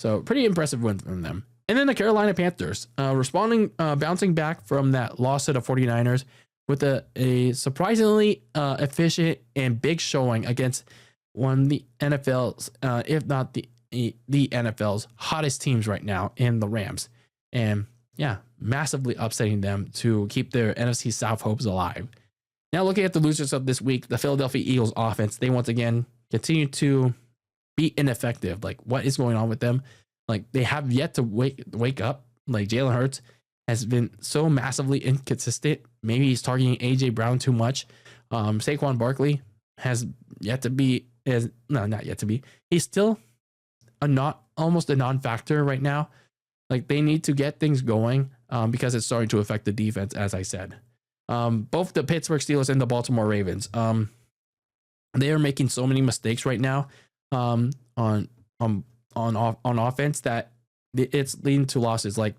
So pretty impressive win from them. And then the Carolina Panthers bouncing back from that loss to the 49ers with a surprisingly efficient and big showing against one of the NFL's, if not the NFL's hottest teams right now in the Rams. And massively upsetting them to keep their NFC South hopes alive. Now looking at the losers of this week, the Philadelphia Eagles offense, they once again continue to be ineffective. Like, what is going on with them? Like, they have yet to wake up. Like, Jalen Hurts has been so massively inconsistent. Maybe he's targeting AJ Brown too much. Saquon Barkley has yet to be not yet to be. He's still almost a non-factor right now. Like, they need to get things going because it's starting to affect the defense, as I said. Both the Pittsburgh Steelers and the Baltimore Ravens, they are making so many mistakes right now on offense that it's leading to losses. Like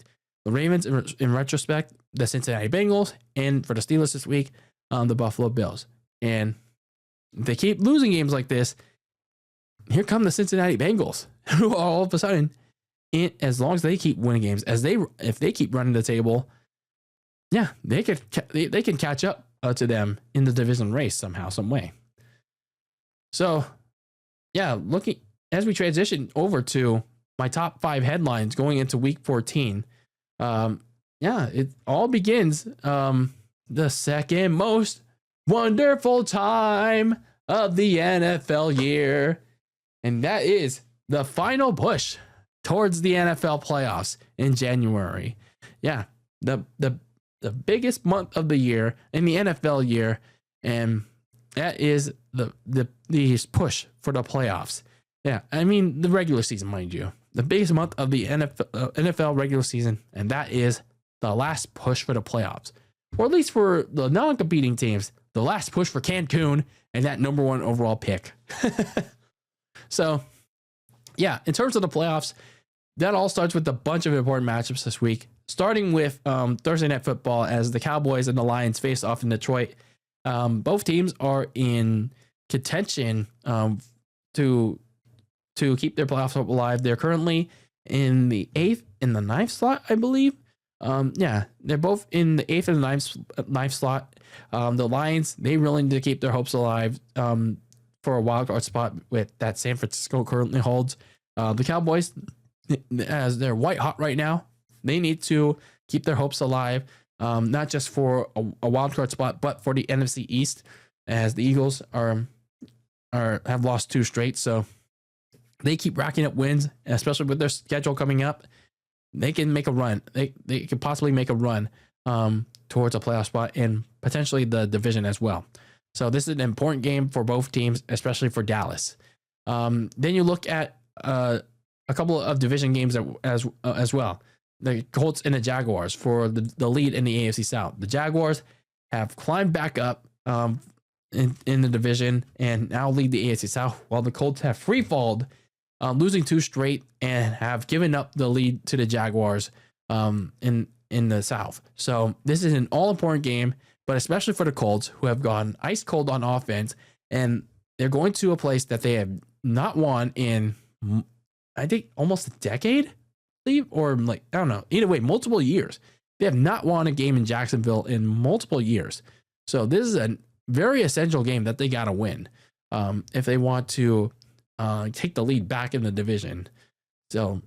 the Ravens, in retrospect, the Cincinnati Bengals, and for the Steelers this week, the Buffalo Bills. And they keep losing games like this. Here come the Cincinnati Bengals, who are all of a sudden, as long as they keep winning games, if they keep running the table, they can catch up to them in the division race somehow, some way. So, looking as we transition over to my top 5 headlines going into week 14, it all begins the second most wonderful time of the NFL year, and that is the final push towards the NFL playoffs in January. The biggest month of the year in the NFL year, and that is the push for the playoffs. Yeah, I mean the regular season, mind you, the biggest month of the NFL regular season, and that is the last push for the playoffs, or at least for the non-competing teams, the last push for Cancun and that number 1 overall pick. So, yeah, in terms of the playoffs, that all starts with a bunch of important matchups this week, starting with Thursday Night Football as the Cowboys and the Lions face off in Detroit. Both teams are in contention to keep their playoff hope alive. They're currently in the 8th and the 9th slot, I believe. They're both in the 8th and the 9th slot. The Lions, they really need to keep their hopes alive for a wild card spot with that San Francisco currently holds. The Cowboys, as they're white hot right now, they need to keep their hopes alive, not just for a wild card spot, but for the NFC East, as the Eagles have lost 2 straight. So they keep racking up wins, especially with their schedule coming up. They can make a run. They could possibly make a run towards a playoff spot and potentially the division as well. So this is an important game for both teams, especially for Dallas. Then you look at a couple of division games as well. The Colts and the Jaguars for the lead in the AFC South. The Jaguars have climbed back up in the division and now lead the AFC South, while the Colts have free-falled, losing 2 straight and have given up the lead to the Jaguars in the South. So this is an all-important game, but especially for the Colts, who have gone ice cold on offense, and they're going to a place that they have not won in, I think, almost a decade, or I don't know. Either way, multiple years. They have not won a game in Jacksonville in multiple years. So this is a very essential game that they got to win if they want to take the lead back in the division. So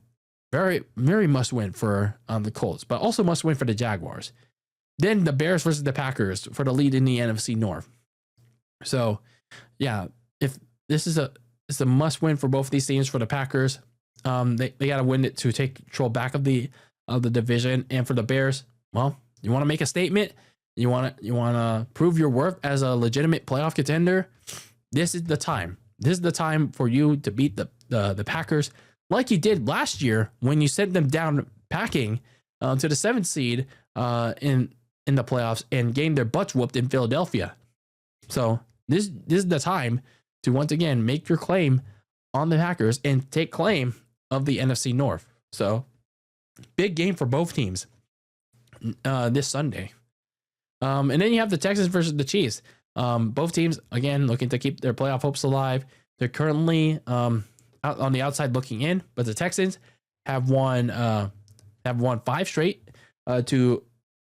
very, very must win for the Colts, but also must win for the Jaguars. Then the Bears versus the Packers for the lead in the NFC North. So yeah, if this is it's a must win for both of these teams. For the Packers, they got to win it to take control back of the division. And for the Bears, well, you want to make a statement. You want to prove your worth as a legitimate playoff contender. This is the time. This is the time for you to beat the Packers, like you did last year when you sent them down packing to the 7th seed in the playoffs and getting their butts whooped in Philadelphia. So this is the time to once again make your claim on the Packers and take claim of the NFC North. So big game for both teams this Sunday. And then you have the Texans versus the Chiefs. Both teams, again, looking to keep their playoff hopes alive. They're currently out on the outside looking in, but the Texans have won 5 straight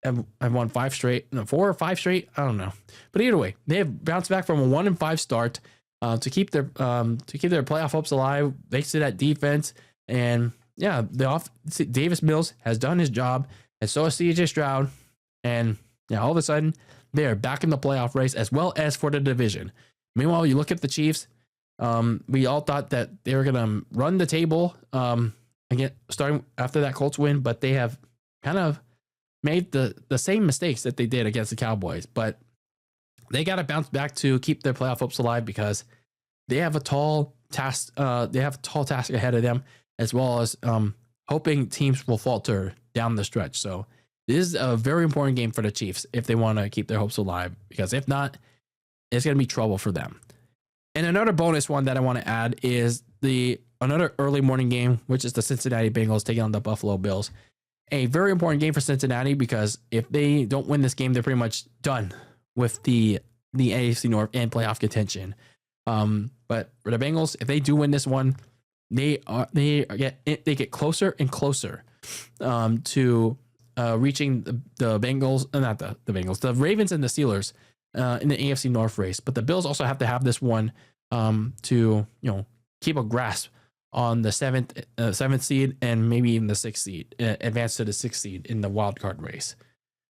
have won 5 straight, 4 or 5 straight. I don't know, but either way, they have bounced back from a 1-5 start to keep their playoff hopes alive. Thanks to that defense, and yeah, Davis Mills has done his job, and so has CJ Stroud, and yeah, all of a sudden they are back in the playoff race as well as for the division. Meanwhile, you look at the Chiefs. We all thought that they were gonna run the table again, starting after that Colts win, but they have kind of made the same mistakes that they did against the Cowboys. But they got to bounce back to keep their playoff hopes alive because they have a tall task. They have a tall task ahead of them, as well as hoping teams will falter down the stretch. So this is a very important game for the Chiefs if they want to keep their hopes alive, because if not, it's going to be trouble for them. And another bonus one that I want to add is another early morning game, which is the Cincinnati Bengals taking on the Buffalo Bills. A very important game for Cincinnati, because if they don't win this game, they're pretty much done with the AFC North and playoff contention. But for the Bengals, if they do win this one, they get closer and closer to reaching the Bengals, not the Bengals, the Ravens and the Steelers in the AFC North race. But the Bills also have to have this one to keep a grasp on the seventh seed and maybe even the 6th seed, advance to the 6th seed in the wild card race.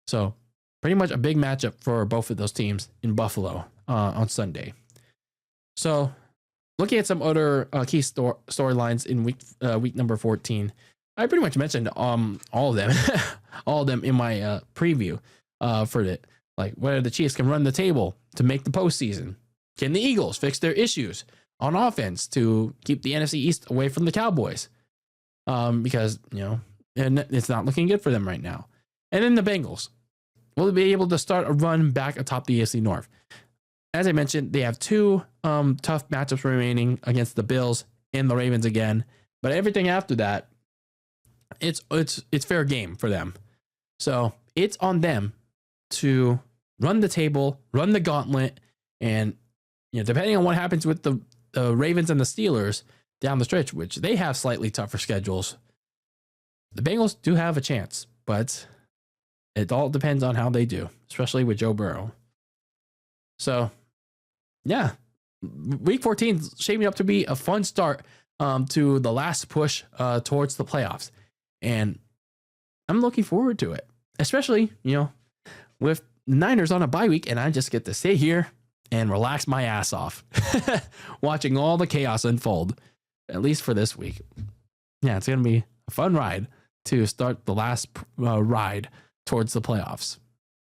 So pretty much a big matchup for both of those teams in Buffalo on Sunday. So looking at some other key storylines in week number 14, I pretty much mentioned all of them, all of them in my preview for it. Like whether the Chiefs can run the table to make the postseason. Can the Eagles fix their issues on offense to keep the NFC East away from the Cowboys? Because, and it's not looking good for them right now. And then the Bengals. Will they be able to start a run back atop the AFC North? As I mentioned, they have 2 tough matchups remaining against the Bills and the Ravens again. But everything after that, it's fair game for them. So it's on them to run the table, run the gauntlet, and depending on what happens with the Ravens and the Steelers down the stretch, which they have slightly tougher schedules, the Bengals do have a chance, but it all depends on how they do, especially with Joe Burrow. So, yeah, Week 14 is shaping up to be a fun start to the last push towards the playoffs, and I'm looking forward to it, especially with the Niners on a bye week, and I just get to sit here and relax my ass off watching all the chaos unfold, at least for this week. Yeah, it's going to be a fun ride to start the last ride towards the playoffs.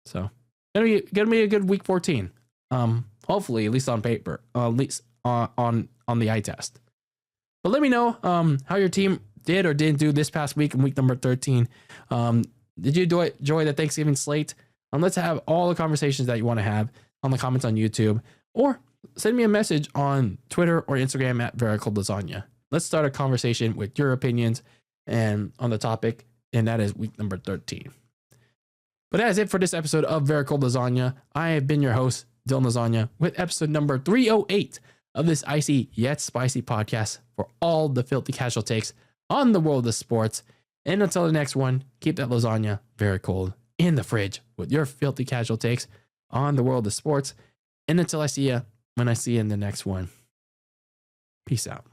So going to be a good week 14. Hopefully, at least on paper, at least on the eye test. But let me know how your team did or didn't do this past week in week number 13. Did you enjoy the Thanksgiving slate? Let's have all the conversations that you want to have on the comments on YouTube, or send me a message on Twitter or Instagram at Very Cold Lasagna. Let's start a conversation with your opinions and on the topic, and that is week number 13. But that is it for this episode of Very Cold Lasagna. I have been your host, Dylan Lasagna, with episode number 308 of this icy yet spicy podcast for all the filthy casual takes on the world of sports. And until the next one, keep that lasagna very cold in the fridge with your filthy casual takes on the world of sports. And until I see you, when I see you in the next one, peace out.